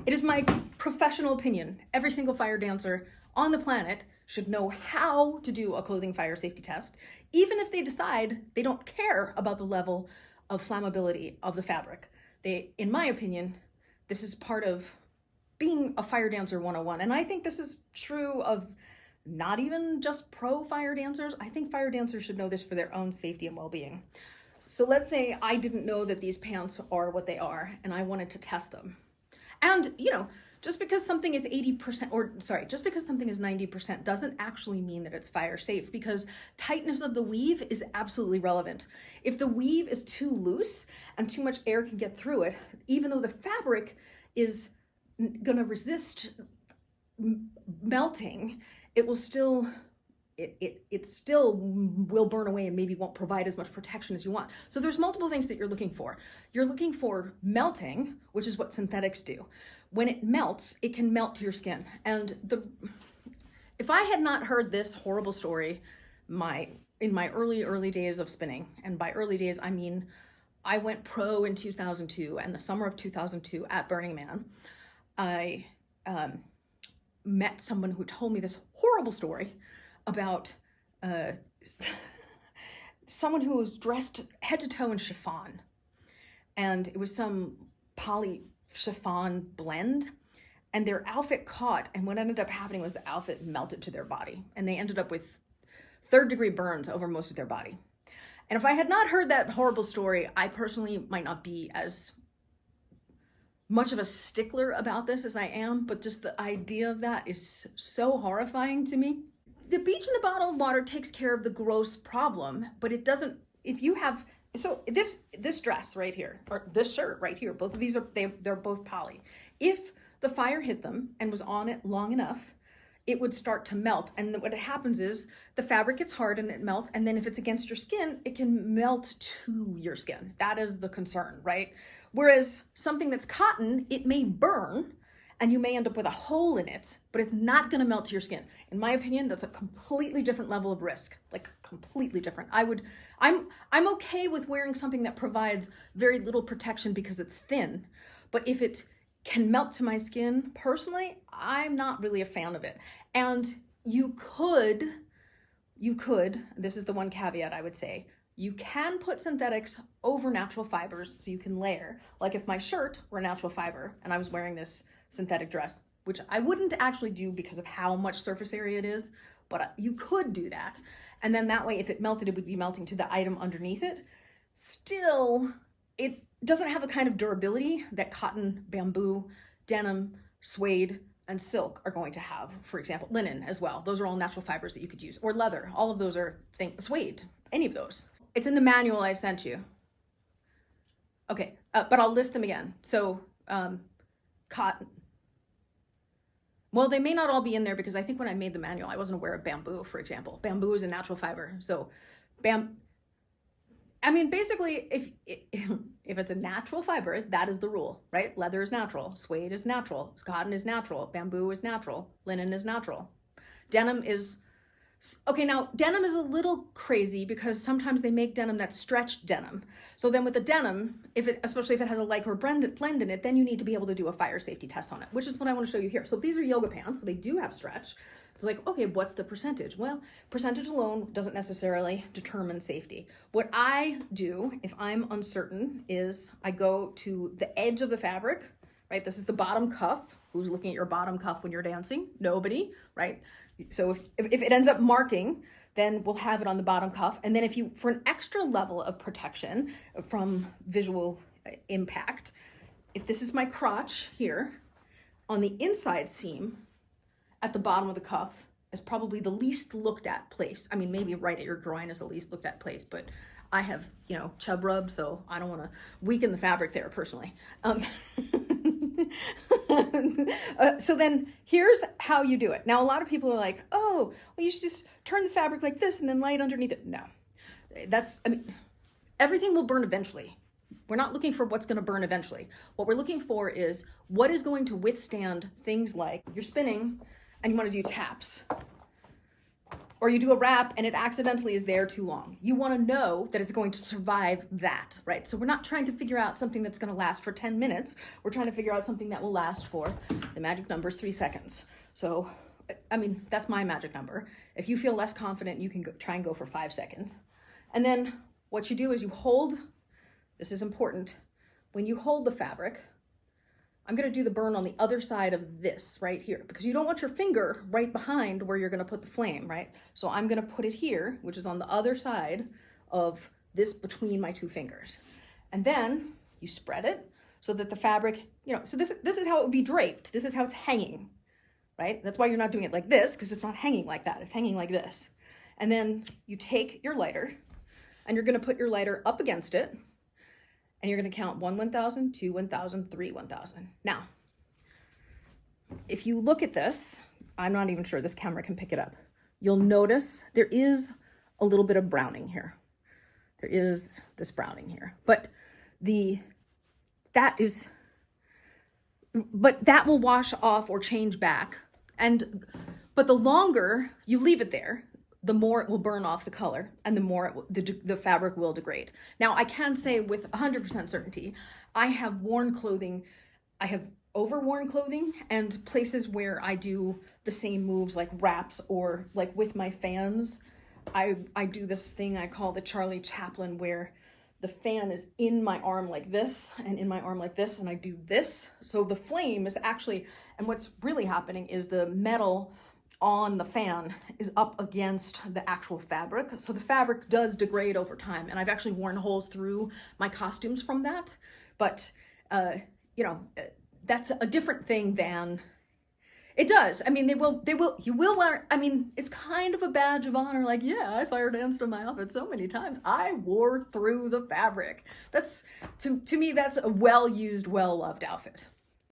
It is my professional opinion. Every single fire dancer on the planet should know how to do a clothing fire safety test, even if they decide they don't care about the level of flammability of the fabric. In my opinion, this is part of being a fire dancer 101. And I think this is true of not even just pro fire dancers. I think fire dancers should know this for their own safety and well-being. So let's say I didn't know that these pants are what they are and I wanted to test them. And, you know, just because something is 80%, or sorry, just because something is 90% doesn't actually mean that it's fire safe, because tightness of the weave is absolutely relevant. If the weave is too loose and too much air can get through it, even though the fabric is gonna resist melting, it will still, it still will burn away and maybe won't provide as much protection as you want. So there's multiple things that you're looking for. You're looking for melting, which is what synthetics do. When it melts, it can melt to your skin. And if I had not heard this horrible story in my early days of spinning, and by early days, I mean, I went pro in 2002, and the summer of 2002 at Burning Man, I met someone who told me this horrible story about someone who was dressed head to toe in chiffon, and it was some poly chiffon blend, and their outfit caught, and what ended up happening was the outfit melted to their body, and they ended up with third-degree burns over most of their body. And if I had not heard that horrible story, I personally might not be as much of a stickler about this as I am, but just the idea of that is so horrifying to me. The bleach in the bottled water takes care of the gross problem, but it doesn't, if you have, so this dress right here, or this shirt right here, both of these are, they're both poly. If the fire hit them and was on it long enough, it would start to melt. And what happens is the fabric gets hard and it melts. And then if it's against your skin, it can melt to your skin. That is the concern, right? Whereas something that's cotton, it may burn and you may end up with a hole in it, but it's not gonna melt to your skin. In my opinion, that's a completely different level of risk, like completely different. I'm okay with wearing something that provides very little protection because it's thin, but if it can melt to my skin, personally, I'm not really a fan of it. And you could, this is the one caveat I would say, you can put synthetics over natural fibers so you can layer. Like if my shirt were natural fiber and I was wearing this synthetic dress, which I wouldn't actually do because of how much surface area it is, but you could do that. And then that way, if it melted, it would be melting to the item underneath it. Still, it doesn't have the kind of durability that cotton, bamboo, denim, suede, and silk are going to have. For example, linen as well. Those are all natural fibers that you could use, or leather. All of those are suede, any of those. It's in the manual I sent you. Okay, but I'll list them again. So cotton. Well, they may not all be in there because I think when I made the manual, I wasn't aware of bamboo, for example. Bamboo is a natural fiber. So I mean, basically, if it's a natural fiber, that is the rule, right? Leather is natural, suede is natural, cotton is natural, bamboo is natural, linen is natural. Denim is, okay, now denim is a little crazy because sometimes they make denim that's stretched denim. So then with the denim, especially if it has a lycra blend in it, then you need to be able to do a fire safety test on it, which is what I want to show you here. So these are yoga pants, so they do have stretch. It's like, okay, what's the percentage? Well, percentage alone doesn't necessarily determine safety. What I do if I'm uncertain is I go to the edge of the fabric, right? This is the bottom cuff. Who's looking at your bottom cuff when you're dancing? Nobody, right? So if it ends up marking, then we'll have it on the bottom cuff. And then if you, for an extra level of protection from visual impact, if this is my crotch here, on the inside seam, at the bottom of the cuff is probably the least looked at place. I mean, maybe right at your groin is the least looked at place, but I have, you know, chub rub, so I don't want to weaken the fabric there personally. So then here's how you do it. Now, a lot of people are like, oh, well, you should just turn the fabric like this and then lay it underneath it. No, I mean, everything will burn eventually. We're not looking for what's going to burn eventually. What we're looking for is what is going to withstand things like you're spinning and you want to do taps. or you do a wrap and it accidentally is there too long. You want to know that it's going to survive that, right? So we're not trying to figure out something that's going to last for 10 minutes. We're trying to figure out something that will last for, the magic number is 3 seconds. So, I mean, that's my magic number. If you feel less confident, you can try and go for 5 seconds. And then what you do is you hold, this is important, when you hold the fabric, I'm going to do the burn on the other side of this right here, because you don't want your finger right behind where you're going to put the flame, right? So I'm going to put it here, which is on the other side of this between my 2 fingers. And then you spread it so that the fabric, you know, so this is how it would be draped. This is how it's hanging, right? That's why you're not doing it like this, because it's not hanging like that. It's hanging like this. And then you take your lighter and you're going to put your lighter up against it. And you're going to count 1, 1,000, 2, 1,000, 3, 1,000. Now, if you look at this, I'm not even sure this camera can pick it up. You'll notice there is a little bit of browning here. There is this browning here, but that will wash off or change back. But the longer you leave it there, the more it will burn off the color and the more the fabric will degrade. Now, I can say with 100% certainty, I have worn clothing, I have overworn clothing, and places where I do the same moves like wraps or like with my fans. I do this thing I call the Charlie Chaplin, where the fan is in my arm like this and in my arm like this, and I do this. So the flame is actually, and what's really happening is the metal on the fan is up against the actual fabric. So the fabric does degrade over time. And I've actually worn holes through my costumes from that. But, you know, that's a different thing than, it does. I mean, you will wear, I mean, it's kind of a badge of honor. Like, yeah, I fire danced on my outfit so many times. I wore through the fabric. That's, to me, that's a well-used, well-loved outfit.